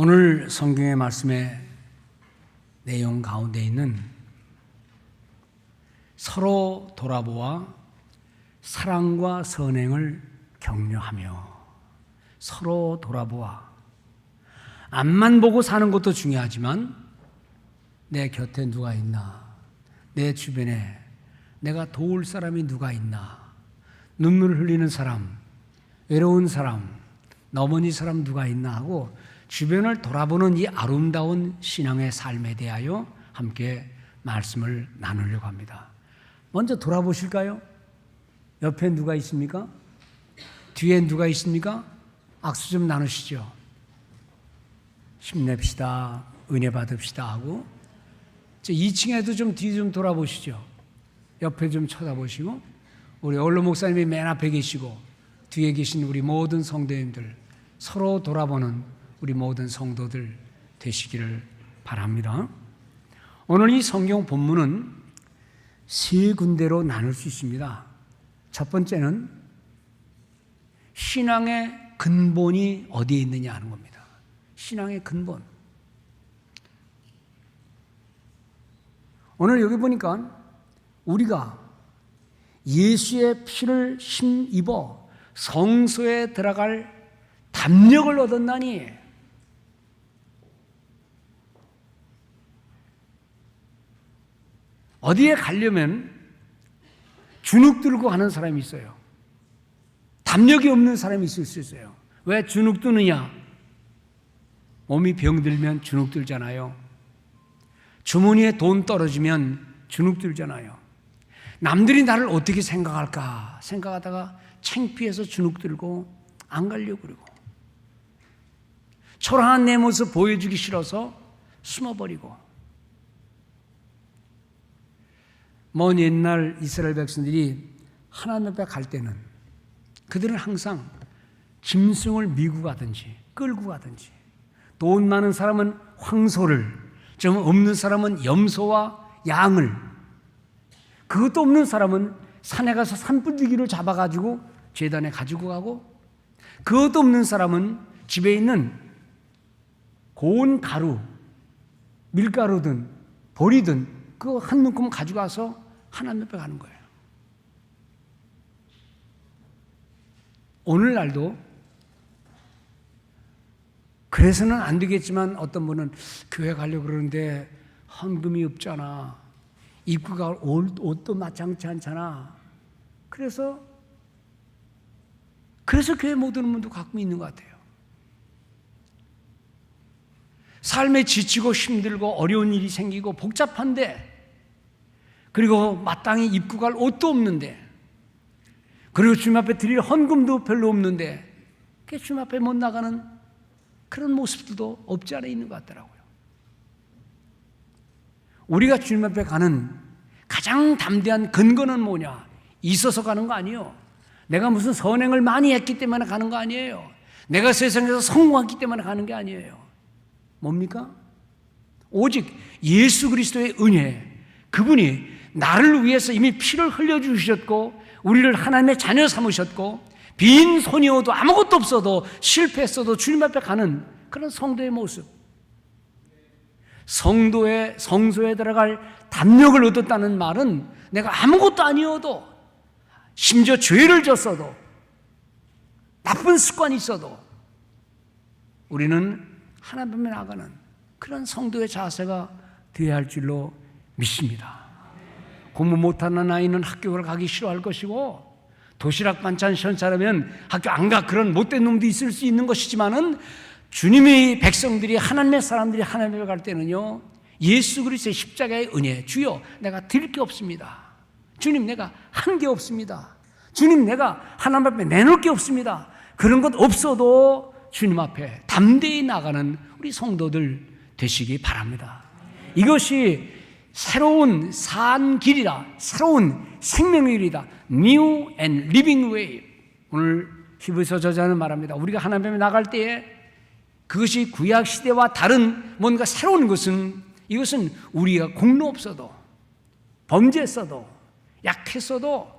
오늘 성경의 말씀의 내용 가운데 있는 서로 돌아보아 사랑과 선행을 격려하며, 서로 돌아보아 앞만 보고 사는 것도 중요하지만 내 곁에 누가 있나, 내 주변에 내가 도울 사람이 누가 있나, 눈물 흘리는 사람, 외로운 사람, 너머니 사람 누가 있나 하고 주변을 돌아보는 이 아름다운 신앙의 삶에 대하여 함께 말씀을 나누려고 합니다. 먼저 돌아보실까요? 옆에 누가 있습니까? 뒤에 누가 있습니까? 악수 좀 나누시죠. 힘냅시다, 은혜 받읍시다 하고, 2층에도 좀 뒤 좀 돌아보시죠. 옆에 좀 쳐다보시고, 우리 얼로 목사님이 맨 앞에 계시고 뒤에 계신 우리 모든 성도님들, 서로 돌아보는 우리 모든 성도들 되시기를 바랍니다. 오늘 이 성경 본문은 세 군데로 나눌 수 있습니다. 첫 번째는 신앙의 근본이 어디에 있느냐 하는 겁니다. 신앙의 근본. 오늘 여기 보니까 우리가 예수의 피를 힘입어 성소에 들어갈 담력을 얻었나니, 어디에 가려면 주눅 들고 가는 사람이 있어요. 담력이 없는 사람이 있을 수 있어요. 왜 주눅 드느냐? 몸이 병들면 주눅 들잖아요. 주머니에 돈 떨어지면 주눅 들잖아요. 남들이 나를 어떻게 생각할까 생각하다가 창피해서 주눅 들고 안 가려고 그러고, 초라한 내 모습 보여주기 싫어서 숨어버리고. 먼 옛날 이스라엘 백성들이 하나님 앞에 갈 때는 그들은 항상 짐승을 미고 가든지 끌고 가든지, 돈 많은 사람은 황소를, 좀 없는 사람은 염소와 양을, 그것도 없는 사람은 산에 가서 산불들기를 잡아가지고 제단에 가지고 가고, 그것도 없는 사람은 집에 있는 고운 가루, 밀가루든 보리든 그거 한 묶음 가져가서 하나님 앞에 가는 거예요. 오늘날도 그래서는 안 되겠지만, 어떤 분은 교회 가려고 그러는데 헌금이 없잖아, 입구가 옷도 마땅치 않잖아, 그래서 교회 못 오는 분도 가끔 있는 것 같아요. 삶에 지치고 힘들고 어려운 일이 생기고 복잡한데, 그리고 마땅히 입고 갈 옷도 없는데, 그리고 주님 앞에 드릴 헌금도 별로 없는데, 주님 앞에 못 나가는 그런 모습들도 없지 않아 있는 것 같더라고요. 우리가 주님 앞에 가는 가장 담대한 근거는 뭐냐? 있어서 가는 거 아니에요. 내가 무슨 선행을 많이 했기 때문에 가는 거 아니에요. 내가 세상에서 성공했기 때문에 가는 게 아니에요. 뭡니까? 오직 예수 그리스도의 은혜, 그분이 나를 위해서 이미 피를 흘려주셨고 우리를 하나님의 자녀 삼으셨고, 빈 손이어도 아무것도 없어도 실패했어도 주님 앞에 가는 그런 성도의 모습, 성소에 들어갈 담력을 얻었다는 말은 내가 아무것도 아니어도, 심지어 죄를 졌어도, 나쁜 습관이 있어도 우리는 하나님 앞에 나가는 그런 성도의 자세가 되어야 할 줄로 믿습니다. 공부 못하는 아이는 학교를 가기 싫어할 것이고, 도시락 반찬 시원찮으면 학교 안 가, 그런 못된 놈도 있을 수 있는 것이지만은, 주님의 백성들이, 하나님의 사람들이 하나님을 갈 때는요, 예수 그리스도의 십자가의 은혜, 주여 내가 드릴 게 없습니다. 주님 내가 한 게 없습니다. 주님 내가 하나님 앞에 내놓을 게 없습니다. 그런 것 없어도 주님 앞에 담대히 나가는 우리 성도들 되시기 바랍니다. 이것이 새로운 산 길이라, 새로운 생명의 길이다. New and living way. 오늘 히브리서 저자는 말합니다. 우리가 하나님 앞에 나갈 때에 그것이 구약 시대와 다른 뭔가 새로운 것은, 이것은 우리가 공로 없어도, 범죄했어도, 약했어도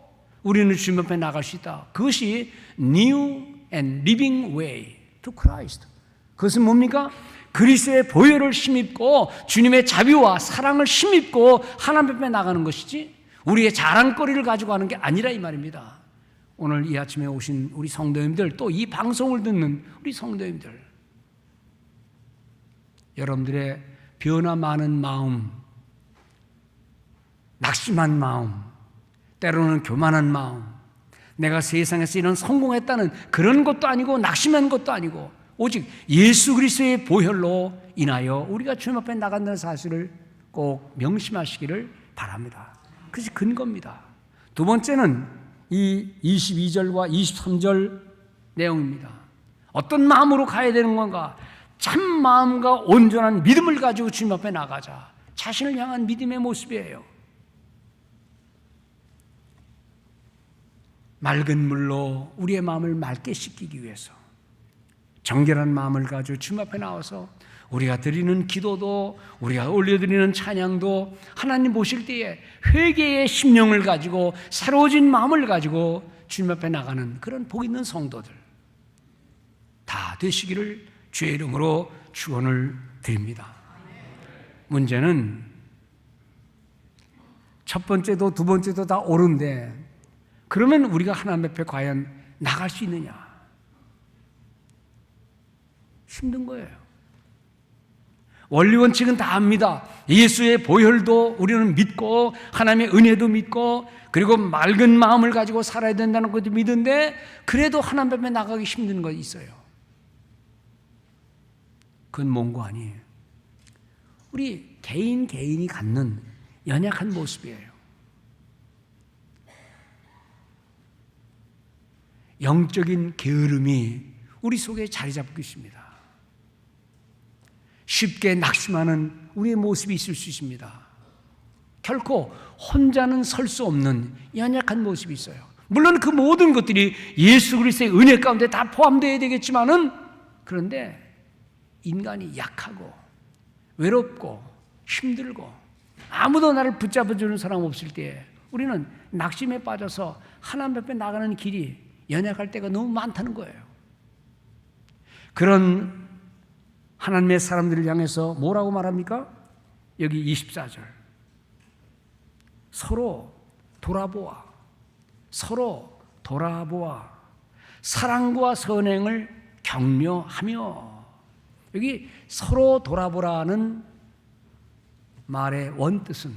우리는 주님 앞에 나갈 수 있다. 그것이 New and living way to Christ. 그것은 뭡니까? 그리스도의 보혈을 힘입고 주님의 자비와 사랑을 힘입고 하나님 앞에 나가는 것이지 우리의 자랑거리를 가지고 하는 게 아니라 이 말입니다. 오늘 이 아침에 오신 우리 성도님들, 또 이 방송을 듣는 우리 성도님들, 여러분들의 변화 많은 마음, 낙심한 마음, 때로는 교만한 마음, 내가 세상에서 이런 성공했다는 그런 것도 아니고 낙심한 것도 아니고 오직 예수 그리스도의 보혈로 인하여 우리가 주님 앞에 나간다는 사실을 꼭 명심하시기를 바랍니다. 그것이 근거입니다. 두 번째는 이 22절과 23절 내용입니다. 어떤 마음으로 가야 되는 건가? 참 마음과 온전한 믿음을 가지고 주님 앞에 나가자. 자신을 향한 믿음의 모습이에요. 맑은 물로 우리의 마음을 맑게 씻기기 위해서 정결한 마음을 가지고 주님 앞에 나와서 우리가 드리는 기도도, 우리가 올려드리는 찬양도 하나님 보실 때에 회개의 심령을 가지고 새로워진 마음을 가지고 주님 앞에 나가는 그런 복 있는 성도들 다 되시기를 주의 이름으로 축원을 드립니다. 문제는 첫 번째도 두 번째도 다 옳은데 그러면 우리가 하나님 앞에 과연 나갈 수 있느냐? 힘든 거예요. 원리 원칙은 다 압니다. 예수의 보혈도 우리는 믿고 하나님의 은혜도 믿고 그리고 맑은 마음을 가지고 살아야 된다는 것도 믿는데 그래도 하나님 앞에 나가기 힘든 거 있어요. 그건 뭔가 아니에요. 우리 개인이 갖는 연약한 모습이에요. 영적인 게으름이 우리 속에 자리 잡고 있습니다. 쉽게 낙심하는 우리의 모습이 있을 수 있습니다. 결코 혼자는 설 수 없는 연약한 모습이 있어요. 물론 그 모든 것들이 예수 그리스도의 은혜 가운데 다 포함되어야 되겠지만은 그런데 인간이 약하고 외롭고 힘들고 아무도 나를 붙잡아주는 사람 없을 때 우리는 낙심에 빠져서 하나님 앞에 나가는 길이 연약할 때가 너무 많다는 거예요. 그런 하나님의 사람들을 향해서 뭐라고 말합니까? 여기 24절. 서로 돌아보아. 서로 돌아보아. 사랑과 선행을 격려하며. 여기 서로 돌아보라는 말의 원뜻은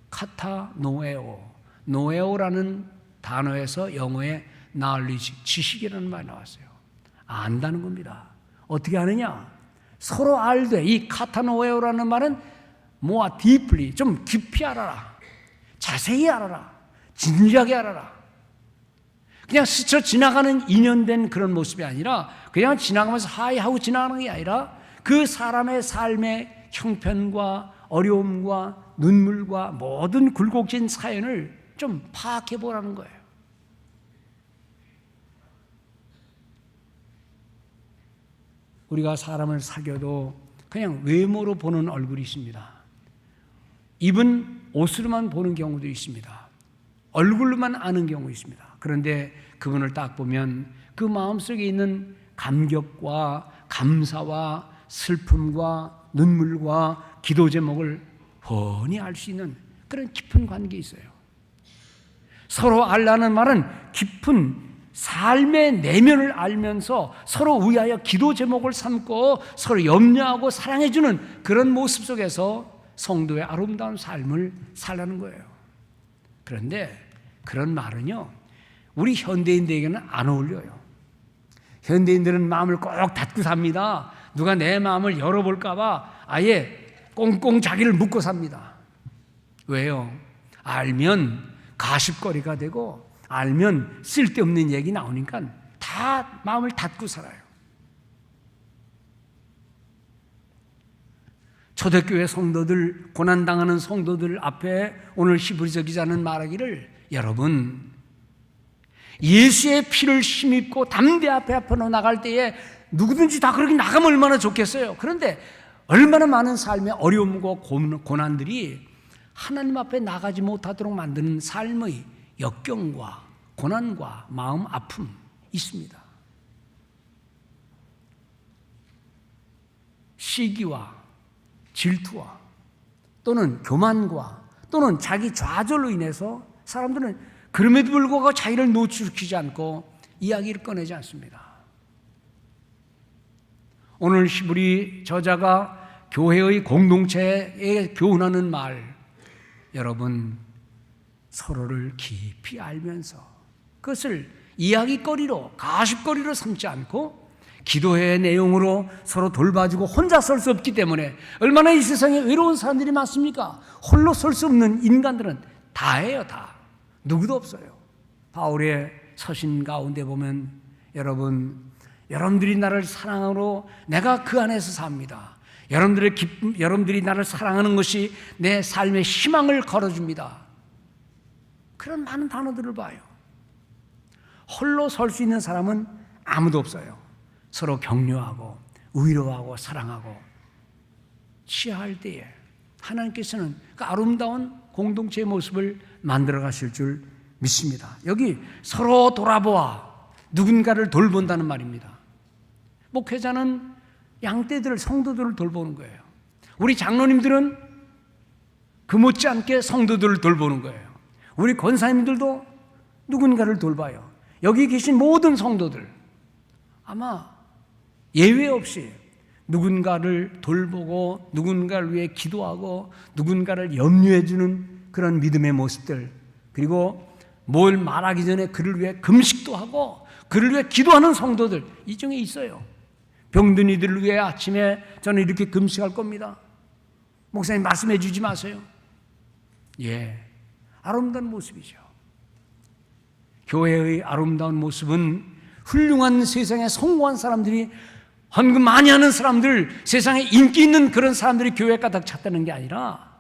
카타노에오. 노에오라는 단어에서 영어의 knowledge, 지식이라는 말이 나왔어요. 안다는 겁니다. 어떻게 아느냐? 서로 알되, 이 카타노에오라는 말은 more deeply, 좀 깊이 알아라. 자세히 알아라. 진지하게 알아라. 그냥 스쳐 지나가는 인연된 그런 모습이 아니라 그냥 지나가면서 하이 하고 지나가는 게 아니라 그 사람의 삶의 형편과 어려움과 눈물과 모든 굴곡진 사연을 좀 파악해 보라는 거예요. 우리가 사람을 사귀어도 그냥 외모로 보는 얼굴이 있습니다. 입은 옷으로만 보는 경우도 있습니다. 얼굴로만 아는 경우 있습니다. 그런데 그분을 딱 보면 그 마음속에 있는 감격과 감사와 슬픔과 눈물과 기도 제목을 훤히 알 수 있는 그런 깊은 관계가 있어요. 서로 알라는 말은 깊은 삶의 내면을 알면서 서로 위하여 기도 제목을 삼고 서로 염려하고 사랑해주는 그런 모습 속에서 성도의 아름다운 삶을 살라는 거예요. 그런데 그런 말은요, 우리 현대인들에게는 안 어울려요. 현대인들은 마음을 꼭 닫고 삽니다. 누가 내 마음을 열어볼까 봐 아예 꽁꽁 자기를 묶고 삽니다. 왜요? 알면 가십거리가 되고 알면 쓸데없는 얘기 나오니까 다 마음을 닫고 살아요. 초대교회 성도들, 고난당하는 성도들 앞에 오늘 히브리서 기자는 말하기를, 여러분 예수의 피를 힘입고 담대 앞에 나갈 때에 누구든지 다 그렇게 나가면 얼마나 좋겠어요. 그런데 얼마나 많은 삶의 어려움과 고난들이 하나님 앞에 나가지 못하도록 만드는 삶의 역경과 고난과 마음 아픔 있습니다. 시기와 질투와 또는 교만과 또는 자기 좌절로 인해서 사람들은 그럼에도 불구하고 자기를 노출시키지 않고 이야기를 꺼내지 않습니다. 오늘 히브리 저자가 교회의 공동체에 교훈하는 말, 여러분 서로를 깊이 알면서 그것을 이야기거리로 가십거리로 삼지 않고 기도의 내용으로 서로 돌봐주고 혼자 설 수 없기 때문에 얼마나 이 세상에 외로운 사람들이 많습니까? 홀로 설 수 없는 인간들은 다예요, 다. 누구도 없어요. 바울의 서신 가운데 보면 여러분들이 나를 사랑으로 내가 그 안에서 삽니다. 여러분들이 나를 사랑하는 것이 내 삶의 희망을 걸어줍니다. 그런 많은 단어들을 봐요. 홀로 설 수 있는 사람은 아무도 없어요. 서로 격려하고 위로하고 사랑하고 취할 때에 하나님께서는 그 아름다운 공동체의 모습을 만들어 가실 줄 믿습니다. 여기 서로 돌아보아 누군가를 돌본다는 말입니다. 목회자는 양떼들을, 성도들을 돌보는 거예요. 우리 장로님들은 그 못지않게 성도들을 돌보는 거예요. 우리 권사님들도 누군가를 돌봐요. 여기 계신 모든 성도들 아마 예외 없이 누군가를 돌보고 누군가를 위해 기도하고 누군가를 염려해 주는 그런 믿음의 모습들, 그리고 뭘 말하기 전에 그를 위해 금식도 하고 그를 위해 기도하는 성도들 이 중에 있어요. 병든 이들을 위해 아침에 저는 이렇게 금식할 겁니다. 목사님 말씀해 주지 마세요. 예, 아름다운 모습이죠. 교회의 아름다운 모습은 훌륭한 세상에 성공한 사람들이, 헌금 많이 하는 사람들, 세상에 인기 있는 그런 사람들이 교회에 가득 찼다는 게 아니라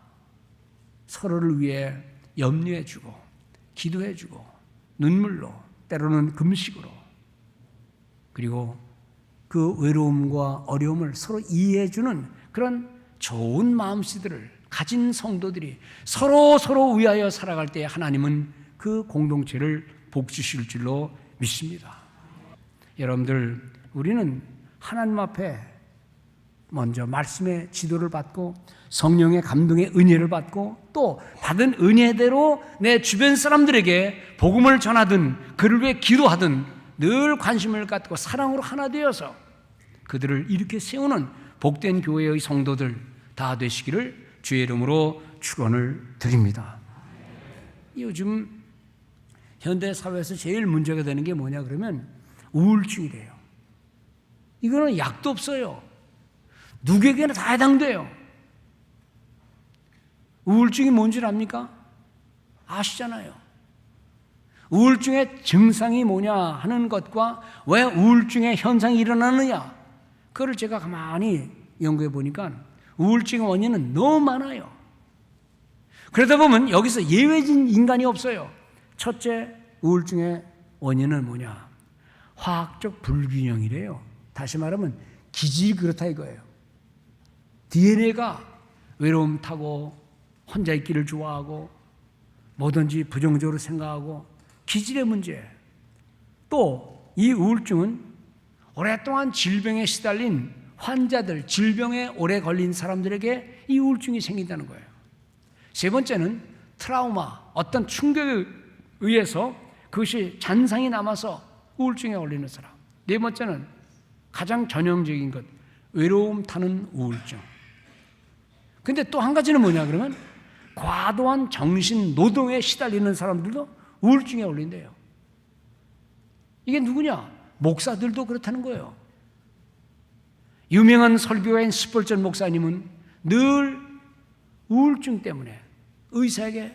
서로를 위해 염려해주고 기도해주고 눈물로, 때로는 금식으로, 그리고 그 외로움과 어려움을 서로 이해해주는 그런 좋은 마음씨들을 가진 성도들이 서로 위하여 살아갈 때 하나님은 그 공동체를 복 주실 줄로 믿습니다. 여러분들, 우리는 하나님 앞에 먼저 말씀의 지도를 받고 성령의 감동의 은혜를 받고 또 받은 은혜대로 내 주변 사람들에게 복음을 전하든 그를 위해 기도하든 늘 관심을 갖고 사랑으로 하나 되어서 그들을 이렇게 세우는 복된 교회의 성도들 다 되시기를 주의 이름으로 축원을 드립니다. 요즘 현대 사회에서 제일 문제가 되는 게 뭐냐 그러면 우울증이래요. 이거는 약도 없어요. 누구에게나 다 해당돼요. 우울증이 뭔지 압니까? 아시잖아요. 우울증의 증상이 뭐냐 하는 것과 왜 우울증의 현상이 일어나느냐, 그걸 제가 가만히 연구해 보니까 우울증의 원인은 너무 많아요. 그러다 보면 여기서 예외진 인간이 없어요. 첫째, 우울증의 원인은 뭐냐? 화학적 불균형이래요. 다시 말하면 기질이 그렇다 이거예요. DNA가 외로움 타고 혼자 있기를 좋아하고 뭐든지 부정적으로 생각하고 기질의 문제. 또 이 우울증은 오랫동안 질병에 시달린 환자들, 질병에 오래 걸린 사람들에게 이 우울증이 생긴다는 거예요. 세 번째는 트라우마, 어떤 충격에 의해서 그것이 잔상이 남아서 우울증에 걸리는 사람. 네 번째는 가장 전형적인 것, 외로움 타는 우울증. 근데 또 한 가지는 뭐냐 그러면 과도한 정신 노동에 시달리는 사람들도 우울증에 걸린대요. 이게 누구냐? 목사들도 그렇다는 거예요. 유명한 설교인 스펄전 목사님은 늘 우울증 때문에 의사에게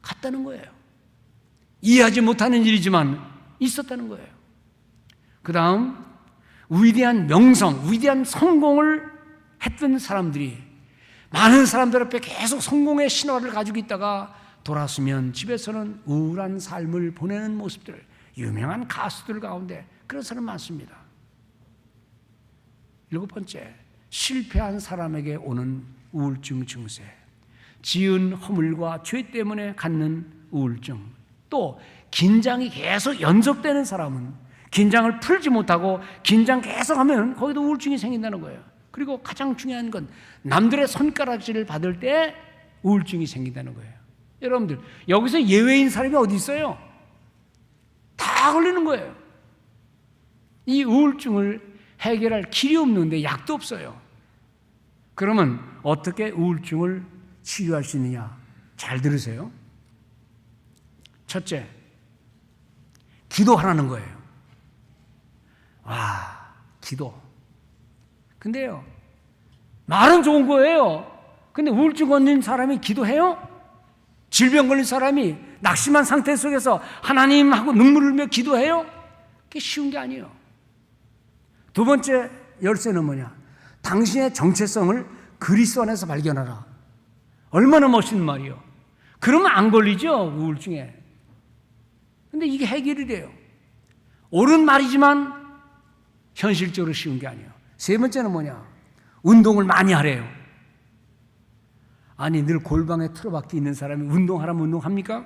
갔다는 거예요. 이해하지 못하는 일이지만 있었다는 거예요. 그 다음 위대한 명성, 위대한 성공을 했던 사람들이 많은 사람들 앞에 계속 성공의 신화를 가지고 있다가 돌아서면 집에서는 우울한 삶을 보내는 모습들, 유명한 가수들 가운데 그런 사람 많습니다. 일곱 번째, 실패한 사람에게 오는 우울증 증세, 지은 허물과 죄 때문에 갖는 우울증, 또 긴장이 계속 연속되는 사람은 긴장을 풀지 못하고 긴장 계속하면 거기도 우울증이 생긴다는 거예요. 그리고 가장 중요한 건 남들의 손가락질을 받을 때 우울증이 생긴다는 거예요. 여러분들, 여기서 예외인 사람이 어디 있어요? 다 걸리는 거예요. 이 우울증을 해결할 길이 없는데 약도 없어요. 그러면 어떻게 우울증을 치료할 수 있느냐? 잘 들으세요. 첫째, 기도하라는 거예요. 기도. 근데요, 말은 좋은 거예요. 근데 우울증 걸린 사람이 기도해요? 질병 걸린 사람이 낙심한 상태 속에서 하나님 하고 눈물을 흘며 기도해요? 그게 쉬운 게 아니에요. 두 번째 열쇠는 뭐냐? 당신의 정체성을 그리스도 안에서 발견하라. 얼마나 멋있는 말이요. 그러면 안 걸리죠, 우울증에. 근데 이게 해결이 돼요. 옳은 말이지만 현실적으로 쉬운 게 아니에요. 세 번째는 뭐냐? 운동을 많이 하래요. 아니, 늘 골방에 틀어박혀 있는 사람이 운동하라면 운동합니까?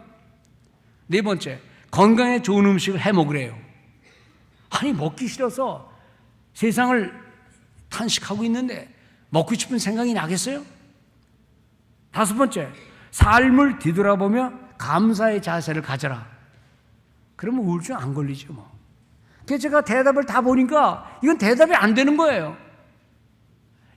네 번째, 건강에 좋은 음식을 해 먹으래요. 아니, 먹기 싫어서 세상을 탄식하고 있는데 먹고 싶은 생각이 나겠어요? 다섯 번째, 삶을 뒤돌아보며 감사의 자세를 가져라. 그러면 우울증 안 걸리죠, 뭐. 그래서 제가 대답을 다 보니까 이건 대답이 안 되는 거예요.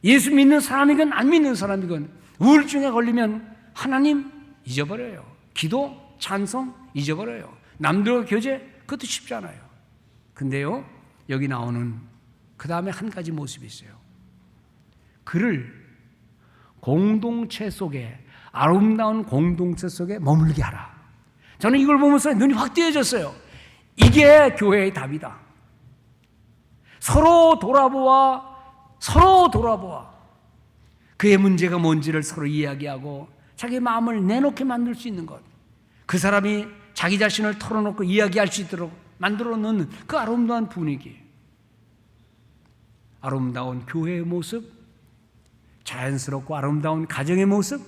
예수 믿는 사람이건 안 믿는 사람이건 우울증에 걸리면 하나님 잊어버려요. 기도, 찬송 잊어버려요. 남들과 교제, 그것도 쉽지 않아요. 근데요, 여기 나오는 그 다음에 한 가지 모습이 있어요. 그를 공동체 속에, 아름다운 공동체 속에 머물게 하라. 저는 이걸 보면서 눈이 확 띄어졌어요. 이게 교회의 답이다. 서로 돌아보아 그의 문제가 뭔지를 서로 이야기하고 자기 마음을 내놓게 만들 수 있는 것, 그 사람이 자기 자신을 털어놓고 이야기할 수 있도록 만들어 놓는 그 아름다운 분위기, 아름다운 교회의 모습, 자연스럽고 아름다운 가정의 모습,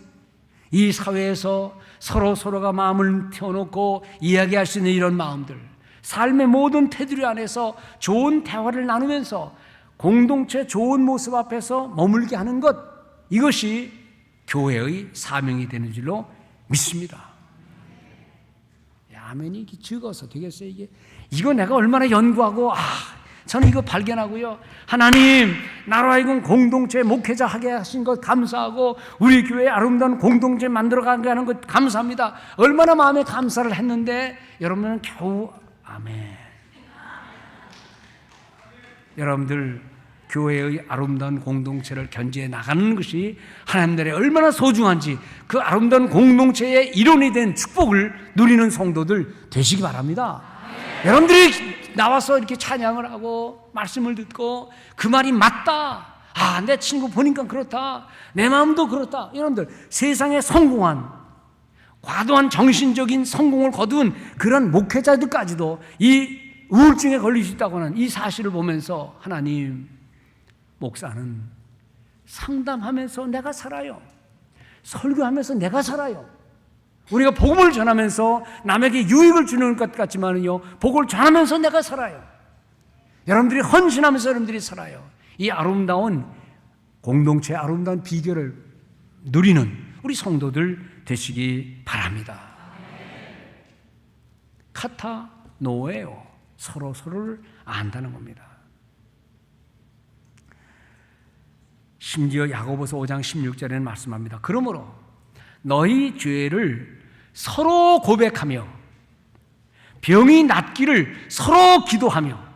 이 사회에서 서로가 마음을 펴놓고 이야기할 수 있는 이런 마음들, 삶의 모든 테두리 안에서 좋은 대화를 나누면서 공동체 좋은 모습 앞에서 머물게 하는 것, 이것이 교회의 사명이 되는 줄로 믿습니다. 아멘이 적어서 되겠어요? 이거 내가 얼마나 연구하고 저는 이거 발견하고요. 하나님, 나로 하여금 공동체 목회자 하게 하신 것 감사하고 우리 교회 아름다운 공동체 만들어가게 하는 것 감사합니다. 얼마나 마음에 감사를 했는데 여러분은 겨우 아멘. 여러분들 교회의 아름다운 공동체를 견지해 나가는 것이 하나님 나라에 얼마나 소중한지 그 아름다운 공동체의 일원이 된 축복을 누리는 성도들 되시기 바랍니다. 여러분들이 나와서 이렇게 찬양을 하고 말씀을 듣고 그 말이 맞다, 내 친구 보니까 그렇다, 내 마음도 그렇다, 여러분들 세상에 성공한 과도한 정신적인 성공을 거둔 그런 목회자들까지도 이 우울증에 걸릴 수 있다고 하는 이 사실을 보면서 하나님, 목사는 상담하면서 내가 살아요. 설교하면서 내가 살아요. 우리가 복음을 전하면서 남에게 유익을 주는 것 같지만요, 복음을 전하면서 내가 살아요. 여러분들이 헌신하면서 여러분들이 살아요. 이 아름다운 공동체의 아름다운 비결을 누리는 우리 성도들 되시기 바랍니다. 카타노예요. 서로를 안다는 겁니다. 심지어 야고보서 5장 16절에는 말씀합니다. 그러므로 너희 죄를 서로 고백하며 병이 낫기를 서로 기도하며.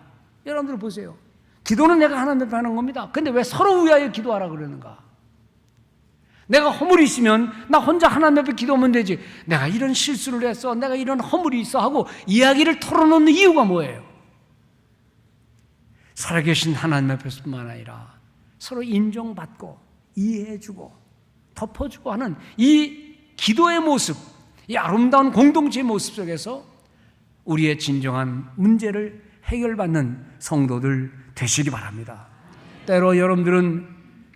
여러분들 보세요. 기도는 내가 하나님 앞에 하는 겁니다. 근데 왜 서로 위하여 기도하라 그러는가? 내가 허물이 있으면 나 혼자 하나님 앞에 기도하면 되지, 내가 이런 실수를 했어, 내가 이런 허물이 있어 하고 이야기를 털어놓는 이유가 뭐예요? 살아계신 하나님 앞에서뿐만 아니라 서로 인정받고 이해해주고 덮어주고 하는 이 기도의 모습, 이 아름다운 공동체의 모습 속에서 우리의 진정한 문제를 해결받는 성도들 되시기 바랍니다. 때로 여러분들은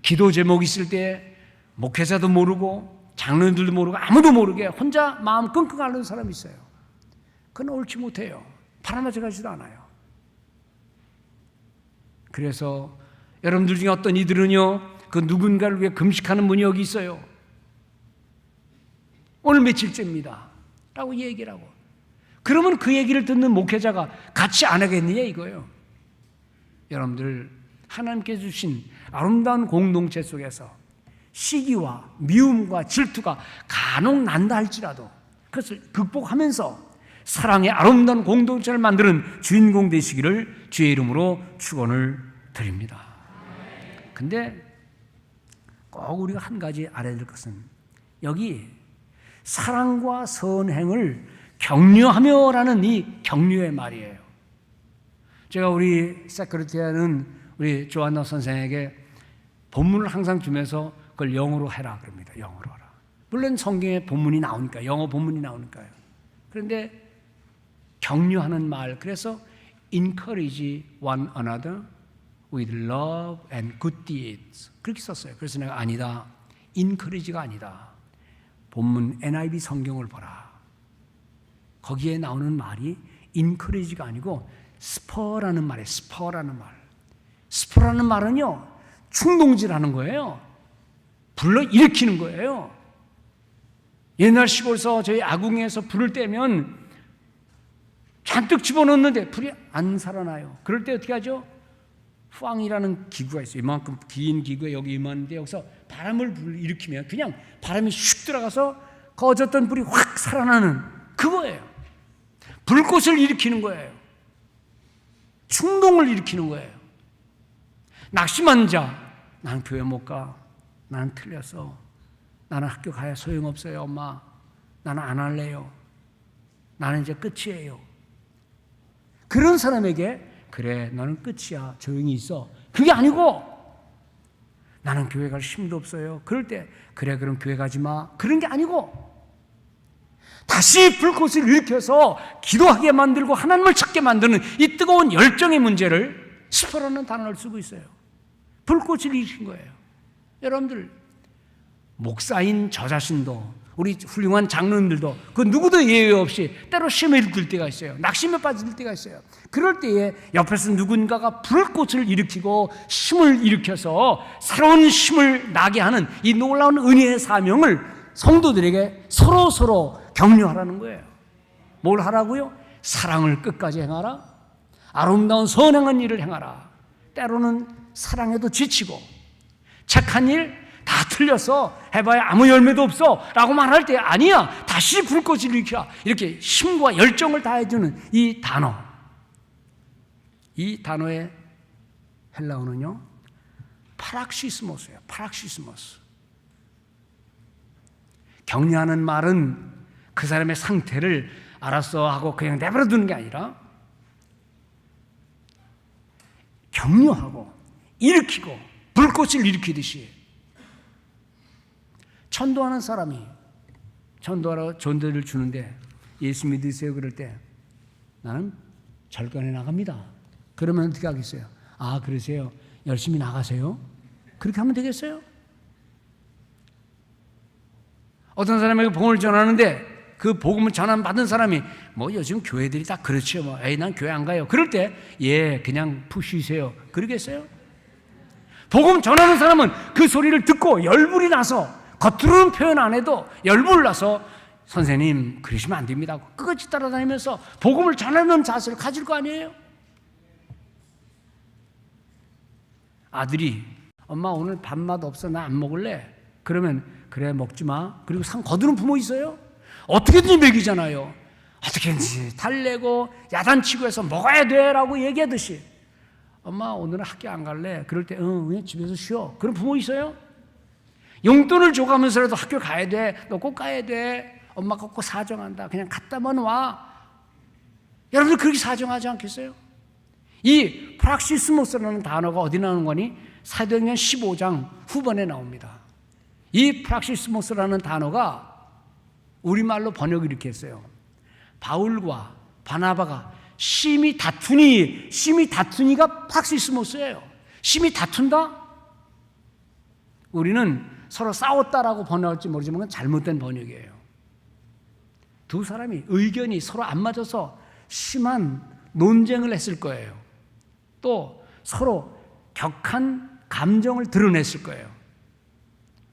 기도 제목 있을 때 목회자도 모르고 장로들도 모르고 아무도 모르게 혼자 마음 끙끙 앓는 사람이 있어요. 그건 옳지 못해요. 바람맞아 가지도 않아요. 그래서 여러분들 중에 어떤 이들은요, 그 누군가를 위해 금식하는 분이 여기 있어요. 오늘 며칠째입니다 라고 얘기를 하고, 그러면 그 얘기를 듣는 목회자가 같이 안 하겠느냐 이거예요. 여러분들, 하나님께서 주신 아름다운 공동체 속에서 시기와 미움과 질투가 간혹 난다 할지라도 그것을 극복하면서 사랑의 아름다운 공동체를 만드는 주인공 되시기를 주의 이름으로 축원을 드립니다. 근데 꼭 우리가 한 가지 알아야 될 것은, 여기 사랑과 선행을 격려하며라는 이 격려의 말이에요. 제가 우리 세크리티하는 우리 조한나 선생에게 본문을 항상 주면서 그걸 영어로 해라 그럽니다. 영어로 하라. 물론 성경에 본문이 나오니까, 영어 본문이 나오니까요. 그런데 격려하는 말, 그래서 encourage one another with love and good deeds 그렇게 썼어요. 그래서 내가 아니다, encourage가 아니다, 본문 NIV 성경을 보라. 거기에 나오는 말이 encourage가 아니고 spur라는 말이에요. spur라는 말. spur라는 말은요, 충동질하는 거예요. 불러 일으키는 거예요. 옛날 시골에서 저희 아궁이에서 불을 떼면 잔뜩 집어넣는데 불이 안 살아나요. 그럴 때 어떻게 하죠? 후앙이라는 기구가 있어요. 이만큼 긴 기구에 여기 이만한데, 여기서 바람을 일으키면 그냥 바람이 슉 들어가서 꺼졌던 불이 확 살아나는 그거예요. 불꽃을 일으키는 거예요. 충동을 일으키는 거예요. 낙심한 자, 난 교회 못 가, 나는 틀렸어, 나는 학교 가야 소용없어요 엄마, 나는 안 할래요, 나는 이제 끝이에요. 그런 사람에게 그래 너는 끝이야, 조용히 있어, 그게 아니고 나는 교회 갈 힘도 없어요. 그럴 때 그래 그럼 교회 가지 마, 그런 게 아니고 다시 불꽃을 일으켜서 기도하게 만들고 하나님을 찾게 만드는 이 뜨거운 열정의 문제를 스퍼라는 단어를 쓰고 있어요. 불꽃을 일으킨 거예요. 여러분들, 목사인 저 자신도, 우리 훌륭한 장로님들도 그 누구도 예외 없이 때로 시험에 들 때가 있어요. 낙심에 빠질 때가 있어요. 그럴 때에 옆에서 누군가가 불꽃을 일으키고 힘을 일으켜서 새로운 힘을 나게 하는 이 놀라운 은혜의 사명을 성도들에게 서로 격려하라는 거예요. 뭘 하라고요? 사랑을 끝까지 행하라, 아름다운 선행한 일을 행하라. 때로는 사랑에도 지치고 착한 일 다 틀렸어, 해봐야 아무 열매도 없어 라고 말할 때 아니야, 다시 불꽃을 일으키라, 이렇게 힘과 열정을 다해주는 이 단어, 이 단어의 헬라어는요 파락시스모스예요. 파락시스모스. 격려하는 말은 그 사람의 상태를 알았어 하고 그냥 내버려 두는 게 아니라 격려하고 일으키고 불꽃을 일으키듯이, 전도하는 사람이 전도하러 전도를 주는데 예수 믿으세요 그럴 때 나는 절간에 나갑니다. 그러면 어떻게 하겠어요? 아 그러세요, 열심히 나가세요. 그렇게 하면 되겠어요? 어떤 사람에게 복음을 전하는데 그 복음을 전환받은 사람이 뭐 요즘 교회들이 다 그렇죠, 뭐 에이 난 교회 안 가요, 그럴 때 예 그냥 푸시세요, 그러겠어요? 복음 전하는 사람은 그 소리를 듣고 열불이 나서, 겉으로는 표현 안 해도 열불 나서 선생님 그러시면 안 됩니다 하고 끝까지 따라다니면서 복음을 전하는 자세를 가질 거 아니에요? 아들이 엄마 오늘 밥맛 없어, 나 안 먹을래, 그러면 그래 먹지 마, 그리고 상 거두는 부모 있어요? 어떻게든지 먹이잖아요. 어떻게든지 달래고 야단치고 해서 먹어야 돼 라고 얘기하듯이, 엄마 오늘은 학교 안 갈래, 그럴 때 그냥 집에서 쉬어, 그런 부모 있어요? 용돈을 줘가면서라도 학교 가야 돼, 너 꼭 가야 돼, 엄마가 꼭 사정한다, 그냥 갔다만 와. 여러분들 그렇게 사정하지 않겠어요? 이 프락시스모스라는 단어가 어디 나오는 거니? 사도행전 15장 후반에 나옵니다. 이 프락시스모스라는 단어가 우리말로 번역을 이렇게 했어요. 바울과 바나바가 심히 다투니가 프락시스모스예요. 심히 다툰다? 우리는 서로 싸웠다라고 번역할지 모르지만 그건 잘못된 번역이에요. 두 사람이 의견이 서로 안 맞아서 심한 논쟁을 했을 거예요. 또 서로 격한 감정을 드러냈을 거예요.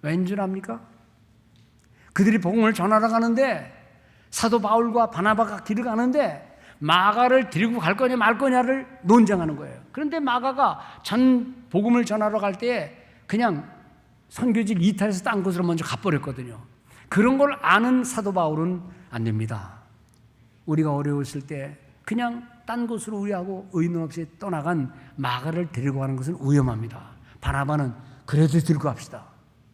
왠 줄 압니까? 그들이 복음을 전하러 가는데 사도 바울과 바나바가 길을 가는데 마가를 데리고 갈 거냐 말 거냐를 논쟁하는 거예요. 그런데 마가가 복음을 전하러 갈 때 그냥 선교지를 이탈해서 딴 곳으로 먼저 가버렸거든요. 그런 걸 아는 사도 바울은 안 됩니다. 우리가 어려웠을 때 그냥 딴 곳으로 우리하고 의논 없이 떠나간 마가를 데리고 가는 것은 위험합니다. 바나바는 그래도 들고 갑시다.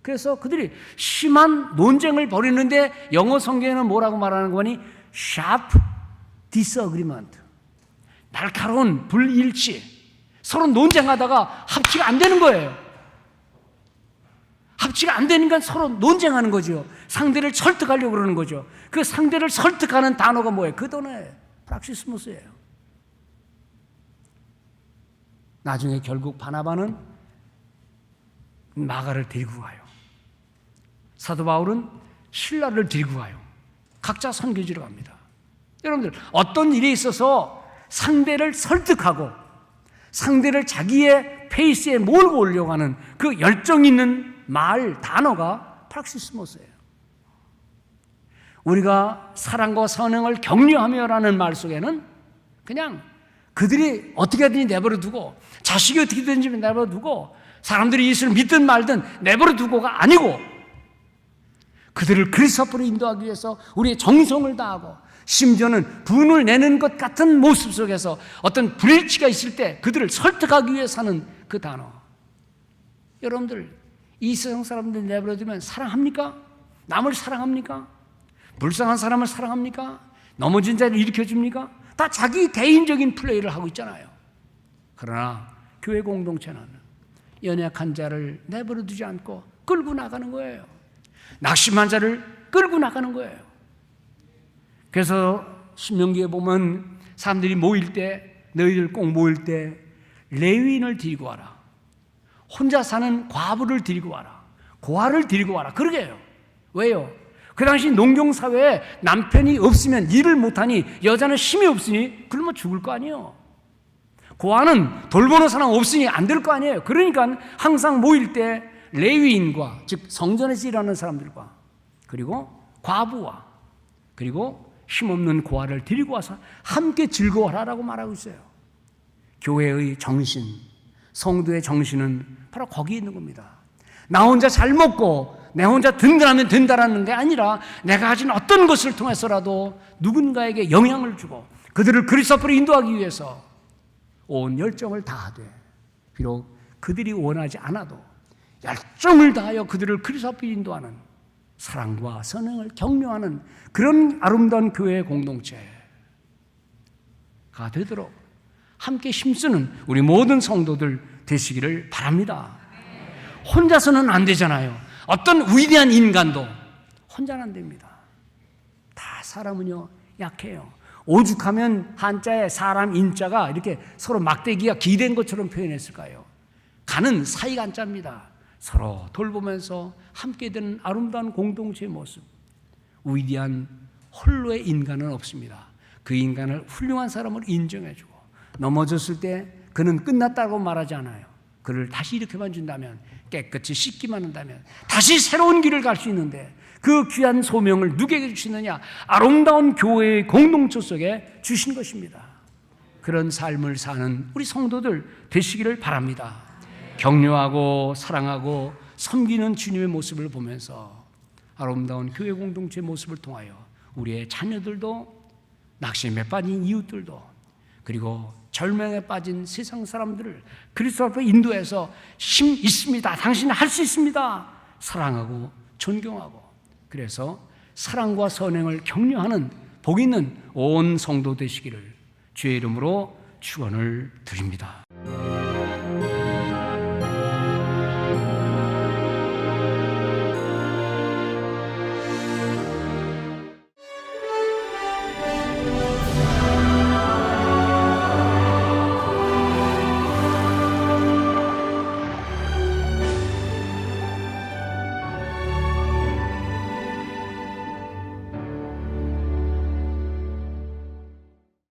그래서 그들이 심한 논쟁을 벌이는데 영어 성경에는 뭐라고 말하는 거니? sharp disagreement. 날카로운 불일치. 서로 논쟁하다가 합치가 안 되는 거예요. 합치가 안 되니까 서로 논쟁하는 거죠. 상대를 설득하려고 그러는 거죠. 그 상대를 설득하는 단어가 뭐예요? 그 단어예요. 프락시스모스예요. 나중에 결국 바나바는 마가를 데리고 가요. 사도 바울은 실라를 데리고 가요. 각자 선교지로 갑니다. 여러분들, 어떤 일에 있어서 상대를 설득하고 상대를 자기의 페이스에 몰고 오려고 하는 그 열정 있는 말, 단어가 프락시스모스예요. 우리가 사랑과 선행을 격려하며라는 말 속에는 그냥 그들이 어떻게든지 내버려 두고 자식이 어떻게든지 내버려 두고 사람들이 예수를 믿든 말든 내버려 두고가 아니고 그들을 그리스도 앞으로 인도하기 위해서 우리의 정성을 다하고 심지어는 분을 내는 것 같은 모습 속에서 어떤 불일치가 있을 때 그들을 설득하기 위해서 하는 그 단어. 여러분들, 이 세상 사람들 내버려 두면 사랑합니까? 남을 사랑합니까? 불쌍한 사람을 사랑합니까? 넘어진 자를 일으켜줍니까? 다 자기 개인적인 플레이를 하고 있잖아요. 그러나 교회 공동체는 연약한 자를 내버려 두지 않고 끌고 나가는 거예요. 낙심한 자를 끌고 나가는 거예요. 그래서 신명기에 보면 사람들이 모일 때, 너희들 꼭 모일 때 레위인을 데리고 와라. 혼자 사는 과부를 데리고 와라. 고아를 데리고 와라. 그러게 해요. 왜요? 그 당시 농경사회에 남편이 없으면 일을 못하니 여자는 힘이 없으니 그러면 죽을 거 아니에요. 고아는 돌보는 사람 없으니 안 될 거 아니에요. 그러니까 항상 모일 때 레위인과, 즉 성전에서 일하는 사람들과, 그리고 과부와, 그리고 힘없는 고아를 데리고 와서 함께 즐거워하라고 말하고 있어요. 교회의 정신, 성도의 정신은 바로 거기에 있는 겁니다. 나 혼자 잘 먹고 내 혼자 든든하면 된다라는 게 아니라 내가 가진 어떤 것을 통해서라도 누군가에게 영향을 주고 그들을 그리스도 앞으로 인도하기 위해서 온 열정을 다하되, 비록 그들이 원하지 않아도 열정을 다하여 그들을 그리스도 앞으로 인도하는 사랑과 선행을 격려하는 그런 아름다운 교회의 공동체가 되도록 함께 힘쓰는 우리 모든 성도들 되시기를 바랍니다. 혼자서는 안 되잖아요. 어떤 위대한 인간도 혼자는 안 됩니다. 다 사람은요 약해요. 오죽하면 한자에 사람 인자가 이렇게 서로 막대기가 기댄 것처럼 표현했을까요? 가는 사이가 한자입니다. 서로 돌보면서 함께 되는 아름다운 공동체의 모습. 위대한 홀로의 인간은 없습니다. 그 인간을 훌륭한 사람으로 인정해주고 넘어졌을 때 그는 끝났다고 말하지 않아요. 그를 다시 일으켜만 준다면, 깨끗이 씻기만 한다면 다시 새로운 길을 갈 수 있는데 그 귀한 소명을 누구에게 주시느냐? 아름다운 교회의 공동체 속에 주신 것입니다. 그런 삶을 사는 우리 성도들 되시기를 바랍니다. 격려하고 사랑하고 섬기는 주님의 모습을 보면서 아름다운 교회 공동체의 모습을 통하여 우리의 자녀들도, 낙심에 빠진 이웃들도, 그리고 절망에 빠진 세상 사람들을 그리스도 앞에 인도해서 힘 있습니다, 당신은 할 수 있습니다, 사랑하고 존경하고, 그래서 사랑과 선행을 격려하는 복 있는 온 성도 되시기를 주의 이름으로 축원을 드립니다.